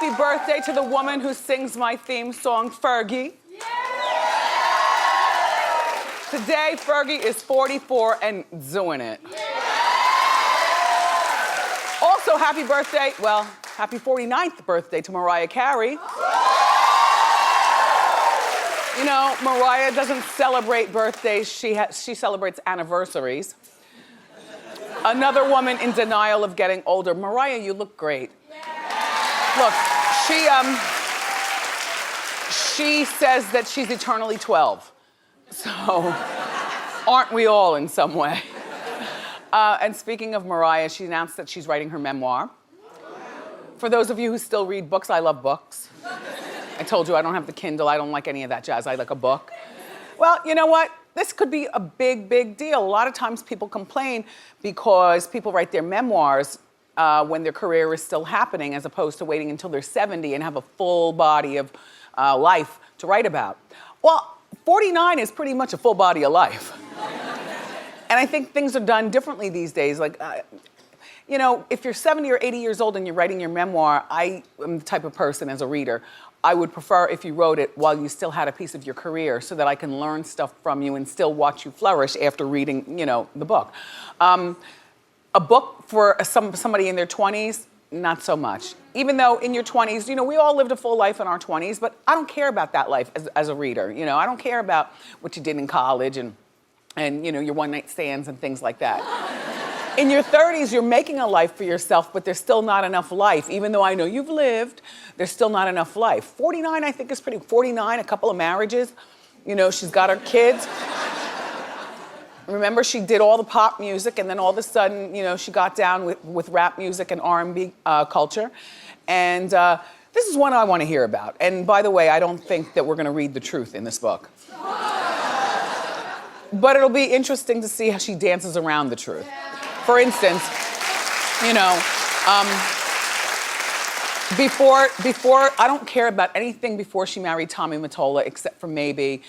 happy birthday to the woman who sings my theme song, Fergie. Today, Fergie is 44 and doing it. Also, happy birthday, well, happy 49th birthday to Mariah Carey. You know, Mariah doesn't celebrate birthdays, she celebrates anniversaries. Another woman in denial of getting older. Mariah, you look great. Look, she says that she's eternally 12. So, aren't we all in some way? And speaking of Mariah, she announced that she's writing her memoir. For those of you who still read books, I love books. I told you I don't have the Kindle, I don't like any of that jazz, I like a book. Well, you know what? This could be a big, big deal. A lot of times people complain because people write their memoirs when their career is still happening, as opposed to waiting until they're 70 and have a full body of life to write about. Well, 49 is pretty much a full body of life. And I think things are done differently these days. Like, you know, if you're 70 or 80 years old and you're writing your memoir, I am the type of person as a reader, I would prefer if you wrote it while you still had a piece of your career so that I can learn stuff from you and still watch you flourish after reading, you know, the book. A book for somebody in their 20s, not so much. Even though in your 20s, you know, we all lived a full life in our 20s, but I don't care about that life as a reader. You know, I don't care about what you did in college and you know, your one-night stands and things like that. In your 30s, you're making a life for yourself, but there's still not enough life. Even though I know you've lived, there's still not enough life. 49, I think, is pretty. 49, a couple of marriages. You know, she's got her kids. Remember, she did all the pop music, and then all of a sudden, you know, she got down with rap music and R&B culture. And this is one I want to hear about. And by the way, I don't think that we're going to read the truth in this book. But it'll be interesting to see how she dances around the truth. For instance, you know, before I don't care about anything before she married Tommy Mottola, except for maybe,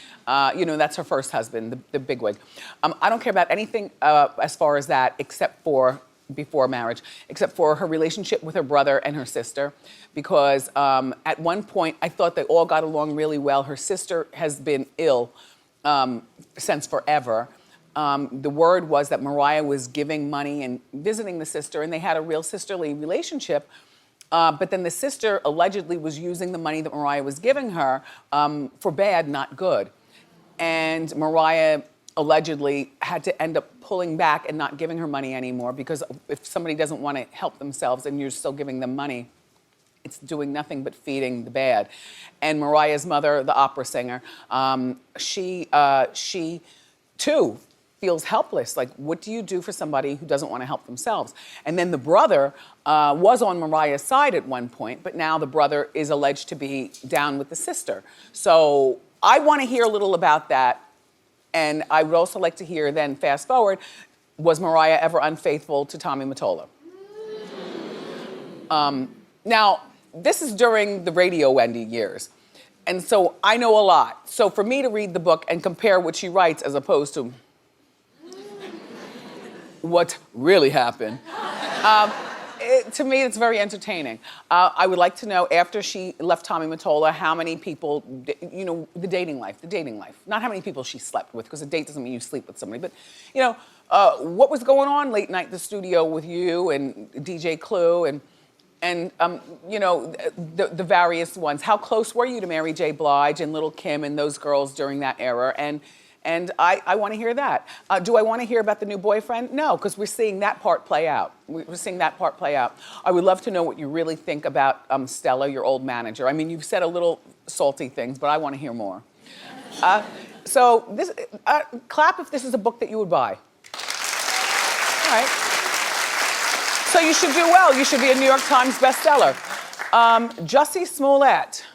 you know, that's her first husband, the bigwig. I don't care about anything as far as that, except for before marriage, except for her relationship with her brother and her sister, because at one point I thought they all got along really well. Her sister has been ill since forever. The word was that Mariah was giving money and visiting the sister, and they had a real sisterly relationship. But then the sister allegedly was using the money that Mariah was giving her for bad, not good. And Mariah allegedly had to end up pulling back and not giving her money anymore, because if somebody doesn't want to help themselves and you're still giving them money, it's doing nothing but feeding the bad. And Mariah's mother, the opera singer, she too feels helpless. Like, what do you do for somebody who doesn't want to help themselves? And then the brother was on Mariah's side at one point, but now the brother is alleged to be down with the sister. So I want to hear a little about that. And I would also like to hear then, fast forward, was Mariah ever unfaithful to Tommy Mottola? Now, this is during the Radio Wendy years. And so I know a lot. So for me to read the book and compare what she writes as opposed to what really happened, to me, it's very entertaining. I would like to know, after she left Tommy Mottola, how many people, you know, the dating life. Not how many people she slept with, because a date doesn't mean you sleep with somebody, but, you know, what was going on late night in the studio with you and DJ Clue and you know, the various ones. How close were you to Mary J. Blige and Little Kim and those girls during that era? And I want to hear that. Do I want to hear about the new boyfriend? No, because we're seeing that part play out. We're seeing that part play out. I would love to know what you really think about Stella, your old manager. I mean, you've said a little salty things, but I want to hear more. So this, clap if this is a book that you would buy. All right. So you should do well. You should be a New York Times bestseller. Jussie Smollett.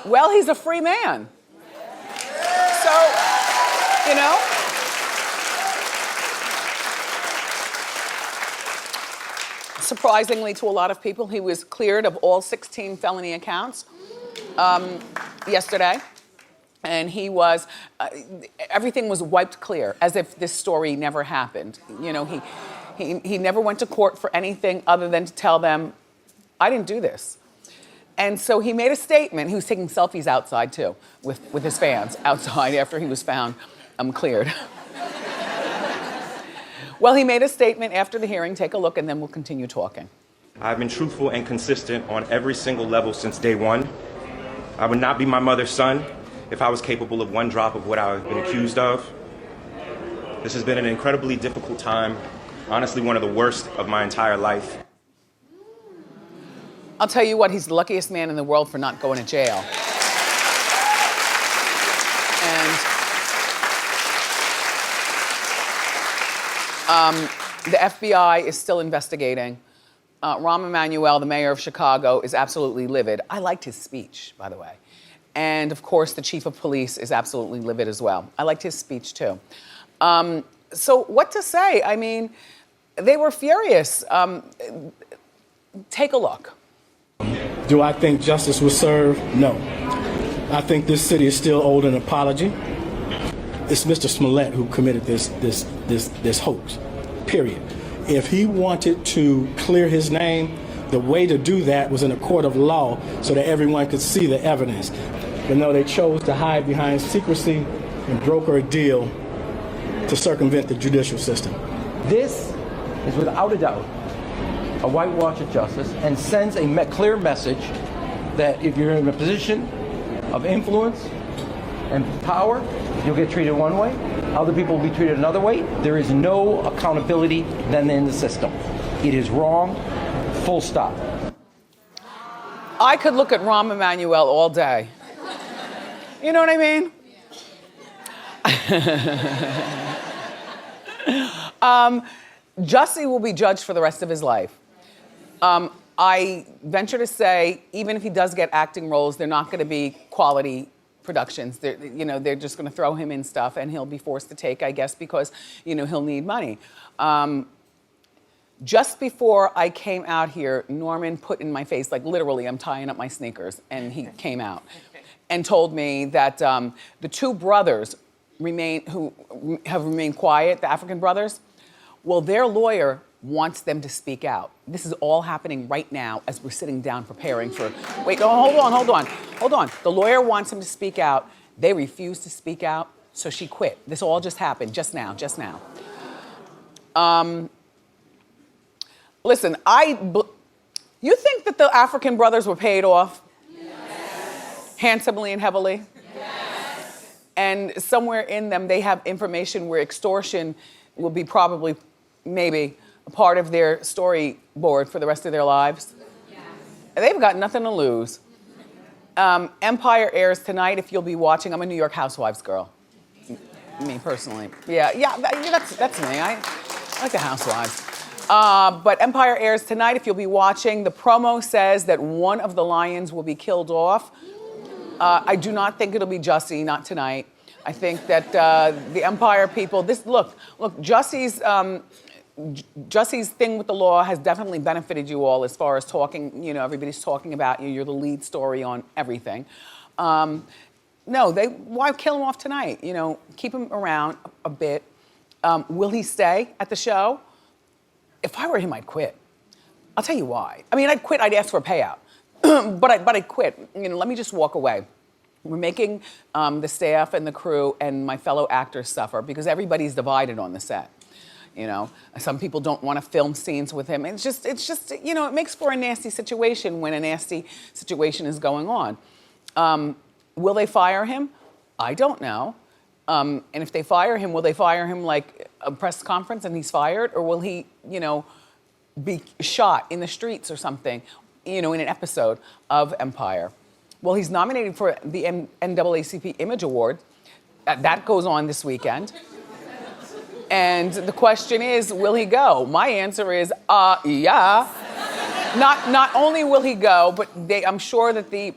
Well, he's a free man. So, you know. Surprisingly to a lot of people, he was cleared of all 16 felony accounts yesterday. And he was, everything was wiped clear, as if this story never happened. You know, he never went to court for anything other than to tell them, I didn't do this. And so he made a statement. He was taking selfies outside too, with his fans outside after he was found cleared. Well, he made a statement after the hearing. Take a look and then we'll continue talking. I've been truthful and consistent on every single level since day one. I would not be my mother's son if I was capable of one drop of what I've been accused of. This has been an incredibly difficult time, honestly one of the worst of my entire life. I'll tell you what, he's the luckiest man in the world for not going to jail. And the FBI is still investigating. Rahm Emanuel, the mayor of Chicago, is absolutely livid. I liked his speech, by the way. And of course, the chief of police is absolutely livid as well. I liked his speech too. So what to say? I mean, they were furious. Take a look. Do I think justice was served? No. I think this city is still owed an apology. It's Mr. Smollett who committed this hoax, period. If he wanted to clear his name, the way to do that was in a court of law so that everyone could see the evidence. But no, they chose to hide behind secrecy and broker a deal to circumvent the judicial system. This is without a doubt a whitewash of justice and sends a clear message that if you're in a position of influence and power, you'll get treated one way, other people will be treated another way. There is no accountability then in the system. It is wrong, full stop. I could look at Rahm Emanuel all day. You know what I mean? Jussie will be judged for the rest of his life. I venture to say, even if he does get acting roles, they're not gonna be quality productions. They're just gonna throw him in stuff and he'll be forced to take, I guess, because, he'll need money. Just before I came out here, Norman put in my face, like literally, I'm tying up my sneakers, and he came out and told me that the two brothers who have remained quiet, the African brothers, well, their lawyer wants them to speak out. This is all happening right now as we're sitting down preparing for, wait, hold on. The lawyer wants him to speak out. They refuse to speak out, so she quit. This all just happened, just now. Listen, you think that the African brothers were paid off? Yes. Handsomely and heavily? Yes. And somewhere in them, they have information where extortion will be probably, maybe, a part of their storyboard for the rest of their lives. Yes. They've got nothing to lose. Empire airs tonight, if you'll be watching. I'm a New York Housewives girl. Me, personally. Yeah, that's me. I like the Housewives. But Empire airs tonight, if you'll be watching. The promo says that one of the lions will be killed off. I do not think it'll be Jussie, not tonight. I think that the Empire people, look, Jussie's thing with the law has definitely benefited you all as far as talking, everybody's talking about you. You're the lead story on everything. No, why kill him off tonight? Keep him around a bit. Will he stay at the show? If I were him, I'd quit. I'll tell you why. I mean, I'd quit, I'd ask for a payout. but I'd quit. Let me just walk away. We're making the staff and the crew and my fellow actors suffer because everybody's divided on the set. Some people don't want to film scenes with him. It's just, it makes for a nasty situation when a nasty situation is going on. Will they fire him? I don't know. And if they fire him, will they fire him like a press conference and he's fired? Or will he, be shot in the streets or something, in an episode of Empire? Well, he's nominated for the NAACP Image Award. That goes on this weekend. And the question is, will he go? My answer is, yeah. Not only will he go, but I'm sure that the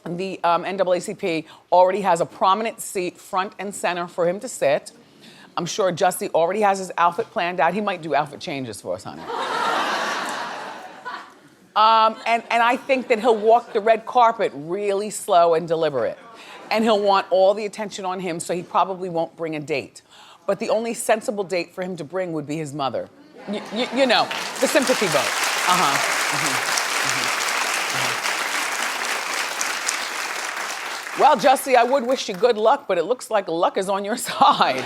NAACP already has a prominent seat front and center for him to sit. I'm sure Jussie already has his outfit planned out. He might do outfit changes for us, honey. And I think that he'll walk the red carpet really slow and deliberate. and he'll want all the attention on him, so he probably won't bring a date. But the only sensible date for him to bring would be his mother. You know, the sympathy vote. Well, Jussie, I would wish you good luck, but it looks like luck is on your side.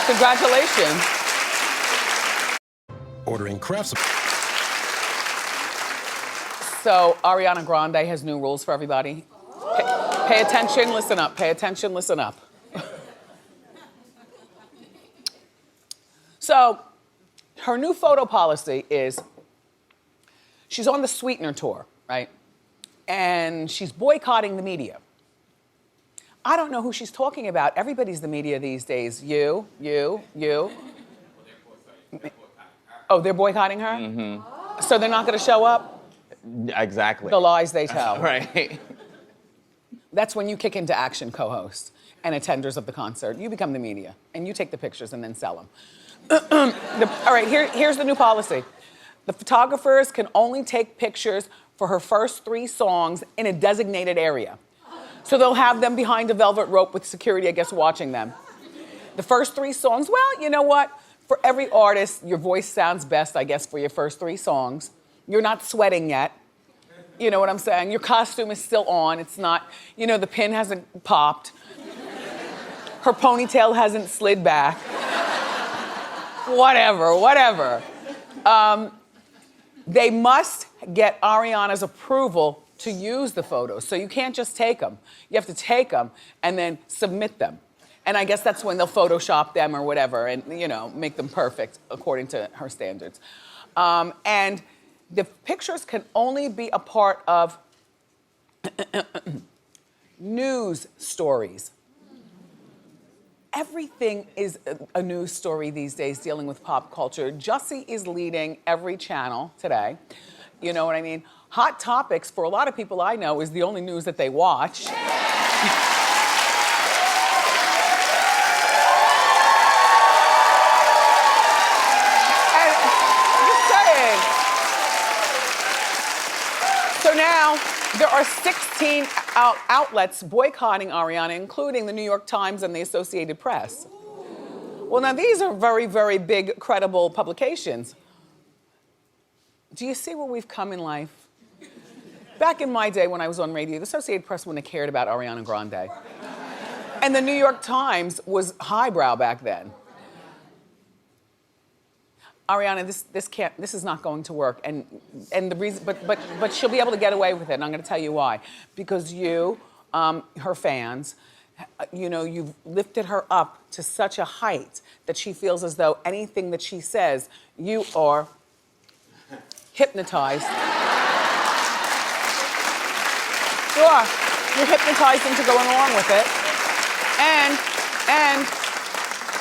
Congratulations. Ordering crafts. So Ariana Grande has new rules for everybody. Pay attention, listen up. Pay attention, listen up. So her new photo policy is she's on the Sweetener tour, right? And she's boycotting the media. I don't know who she's talking about. Everybody's the media these days. You. Oh, they're boycotting her? Mm-hmm. So they're not gonna show up? Exactly. The lies they tell. Right. That's when you kick into action, co-hosts and attenders of the concert. You become the media, and you take the pictures and then sell them. All right, here's the new policy. The photographers can only take pictures for her first 3 songs in a designated area. So they'll have them behind a velvet rope with security, I guess, watching them. The first 3 songs, well, you know what? For every artist, your voice sounds best, I guess, for your first 3 songs. You're not sweating yet. You know what I'm saying? Your costume is still on. It's not, you know, the pin hasn't popped. Her ponytail hasn't slid back. Whatever. They must get Ariana's approval to use the photos. So you can't just take them. You have to take them and then submit them. And I guess that's when they'll Photoshop them or whatever and, you know, make them perfect according to her standards. And the pictures can only be a part of news stories. Everything is a news story these days dealing with pop culture. Jussie is leading every channel today. You know what I mean? Hot Topics, for a lot of people I know, is the only news that they watch. So now there are 16 outlets boycotting Ariana, including the New York Times and the Associated Press. Well, now these are very, very big, credible publications. Do you see where we've come in life? Back in my day when I was on radio, the Associated Press wouldn't have cared about Ariana Grande. And the New York Times was highbrow back then. Ariana, this is not going to work, and the reason, but she'll be able to get away with it, and I'm going to tell you why. Because you, her fans, you know, you've lifted her up to such a height that she feels as though anything that she says, you are hypnotized. You are. You're hypnotized into going along with it,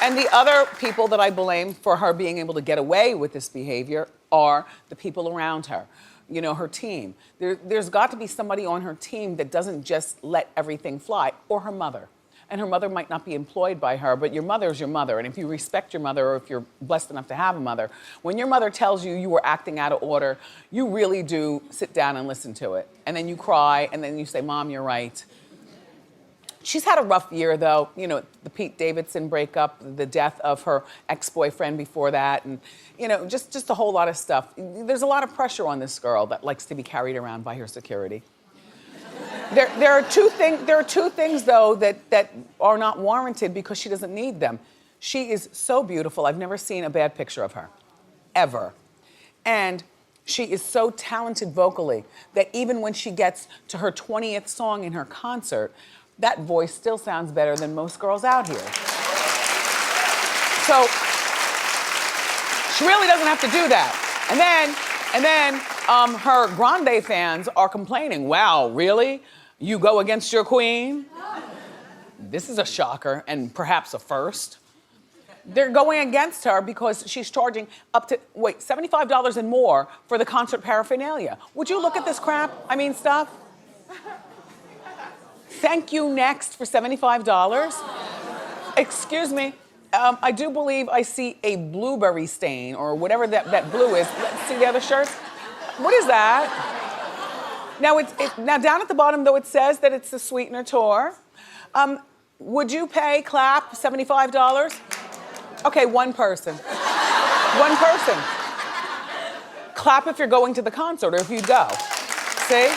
and the other people that I blame for her being able to get away with this behavior are the people around her. You know, her team. There's got to be somebody on her team that doesn't just let everything fly, or her mother. And her mother might not be employed by her, but your mother is your mother. And if you respect your mother, or if you're blessed enough to have a mother, when your mother tells you you were acting out of order, you really do sit down and listen to it. And then you cry, and then you say, Mom, you're right. She's had a rough year, though. You know, the Pete Davidson breakup, the death of her ex-boyfriend before that, and, you know, just a whole lot of stuff. There's a lot of pressure on this girl that likes to be carried around by her security. There are two things, though, that are not warranted because she doesn't need them. She is so beautiful. I've never seen a bad picture of her, ever. And she is so talented vocally that even when she gets to her 20th song in her concert, that voice still sounds better than most girls out here. So she really doesn't have to do that. And then her Grande fans are complaining, wow, really? You go against your queen? This is a shocker and perhaps a first. They're going against her because she's charging up to, $75 and more for the concert paraphernalia. Would you look at this crap? I mean, stuff. Thank you next for $75. Excuse me, I do believe I see a blueberry stain or whatever that blue is. Let's see the other shirts. What is that? Now, now down at the bottom though, it says that it's the Sweetener tour. Would you pay, clap, $75? Okay, one person. One person. Clap if you're going to the concert or if you go. See?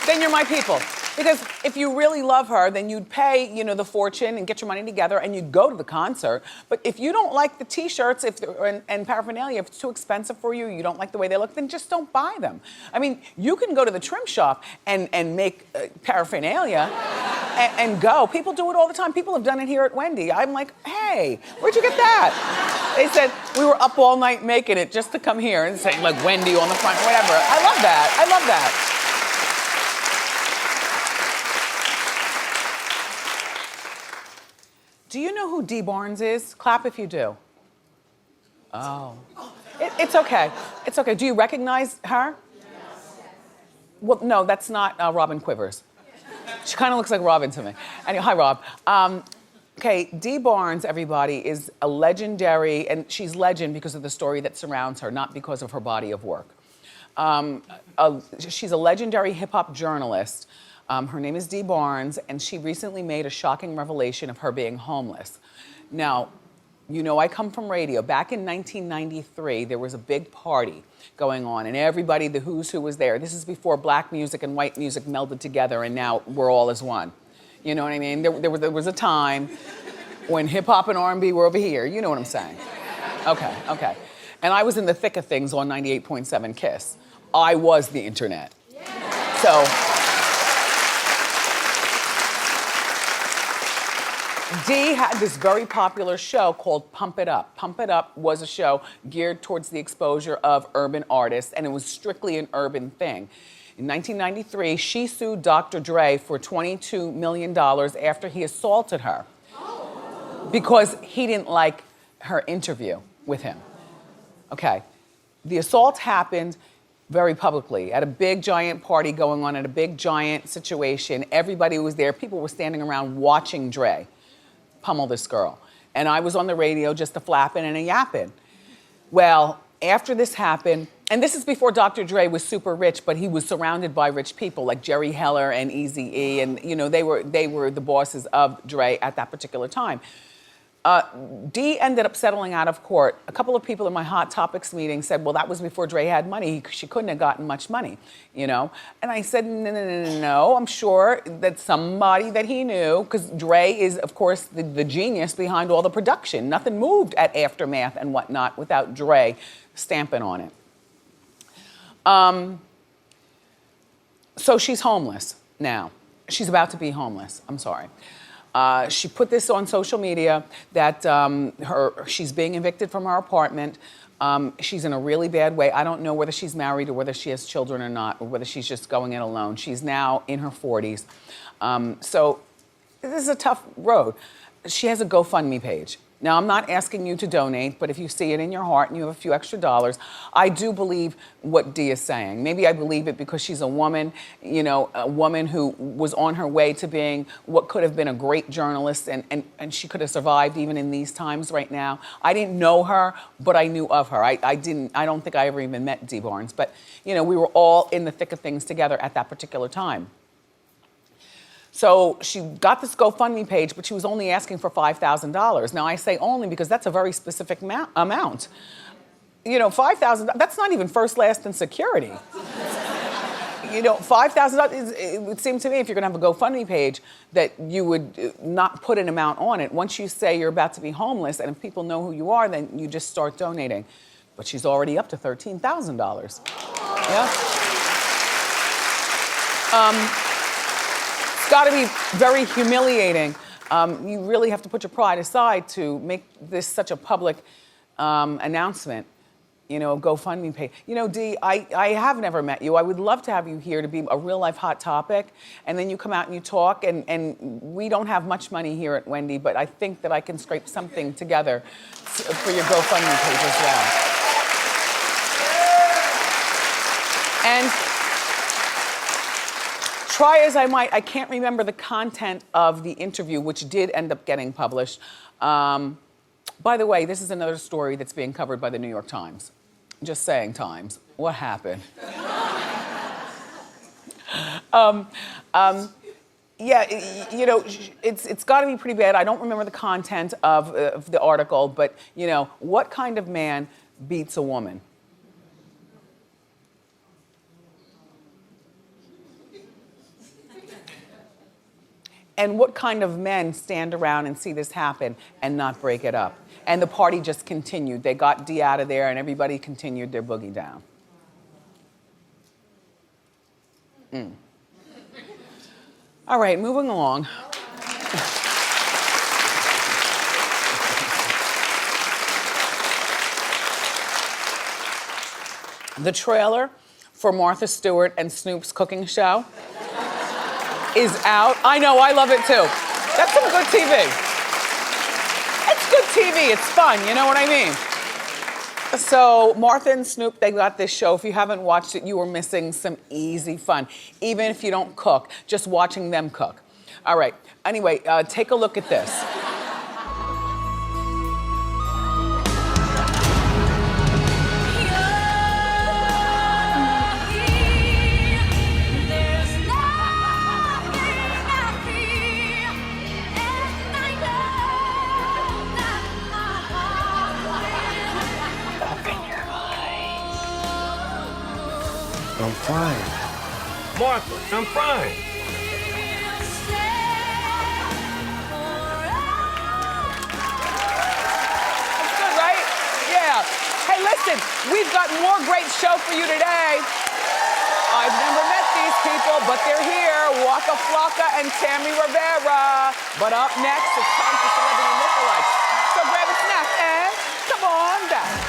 Then you're my people. Because if you really love her, then you'd pay, you know, the fortune and get your money together and you'd go to the concert. But if you don't like the t-shirts and paraphernalia, if it's too expensive for you, you don't like the way they look, then just don't buy them. I mean, you can go to the trim shop and make paraphernalia and go. People do it all the time. People have done it here at Wendy. I'm like, hey, where'd you get that? They said, we were up all night making it just to come here and say like Wendy on the front, whatever. I love that. I love that. Do you know who Dee Barnes is? Clap if you do. Oh. It's okay. It's okay. Do you recognize her? Yes. Well, no, that's not Robin Quivers. She kind of looks like Robin to me. Anyway, hi, Rob. Okay, Dee Barnes, everybody, is a legendary, and she's legend because of the story that surrounds her, not because of her body of work. She's a legendary hip-hop journalist. Her name is Dee Barnes, and she recently made a shocking revelation of her being homeless. Now, you know I come from radio. Back in 1993, there was a big party going on, and everybody, the who's who was there. This is before black music and white music melded together, and now we're all as one. You know what I mean? There was a time when hip-hop and R&B were over here. You know what I'm saying? Okay, okay. And I was in the thick of things on 98.7 KISS. I was the internet. So... Dee had this very popular show called Pump It Up. Pump It Up was a show geared towards the exposure of urban artists, and it was strictly an urban thing. In 1993, she sued Dr. Dre for $22 million after he assaulted her because he didn't like her interview with him. Okay, the assault happened very publicly at a big giant party going on, at a big giant situation. Everybody was there. People were standing around watching Dre pummel this girl. And I was on the radio just a flapping and a yapping. Well, after this happened, and this is before Dr. Dre was super rich, but he was surrounded by rich people like Jerry Heller and Eazy-E, and you know, they were the bosses of Dre at that particular time. Dee ended up settling out of court. A couple of people in my Hot Topics meeting said, well, that was before Dre had money. She couldn't have gotten much money, you know? And I said, no, I'm sure that somebody that he knew, because Dre is, of course, the genius behind all the production. Nothing moved at Aftermath and whatnot without Dre stamping on it. So she's homeless now. She's about to be homeless, I'm sorry. She put this on social media that she's being evicted from her apartment. She's in a really bad way. I don't know whether she's married or whether she has children or not, or whether she's just going in alone. She's now in her 40s. So this is a tough road. She has a GoFundMe page. Now, I'm not asking you to donate, but if you see it in your heart and you have a few extra dollars, I do believe what Dee is saying. Maybe I believe it because she's a woman, you know, a woman who was on her way to being what could have been a great journalist, and she could have survived even in these times right now. I didn't know her, but I knew of her. I don't think I ever even met Dee Barnes, but, you know, we were all in the thick of things together at that particular time. So she got this GoFundMe page, but she was only asking for $5,000. Now I say only because that's a very specific amount. You know, $5,000, that's not even first, last, and security. You know, $5,000, it would seem to me if you're gonna have a GoFundMe page that you would not put an amount on it. Once you say you're about to be homeless and if people know who you are, then you just start donating. But she's already up to $13,000. Yeah. It's got to be very humiliating. You really have to put your pride aside to make this such a public announcement. You know, GoFundMe page. You know, Dee, I have never met you. I would love to have you here to be a real life hot topic. And then you come out and you talk, and we don't have much money here at Wendy, but I think that I can scrape something together for your GoFundMe page as well. And try as I might, I can't remember the content of the interview, which did end up getting published. By the way, this is another story that's being covered by the New York Times. Just saying, Times. What Yeah, you know, it's got to be pretty bad. I don't remember the content of the article, but you know, what kind of man beats a woman? And what kind of men stand around and see this happen and not break it up? And the party just continued. They got Dee out of there and everybody continued their boogie down. All right, moving along. The trailer for Martha Stewart and Snoop's cooking show is out. I know, I love it too. That's some good TV. It's good TV, it's fun, you know what I mean? So Martha and Snoop, they got this show. If you haven't watched it, you are missing some easy fun. Even if you don't cook, just watching them cook. All right, anyway, take a look at this. I'm fine. Martha, I'm fine. That's good, right? Yeah. Hey, listen, we've got more great show for you today. I've never met these people, but they're here. Waka Flocka and Tammy Rivera. But up next, it's time for Celebrity Lookalikes. So grab a snack and come on back.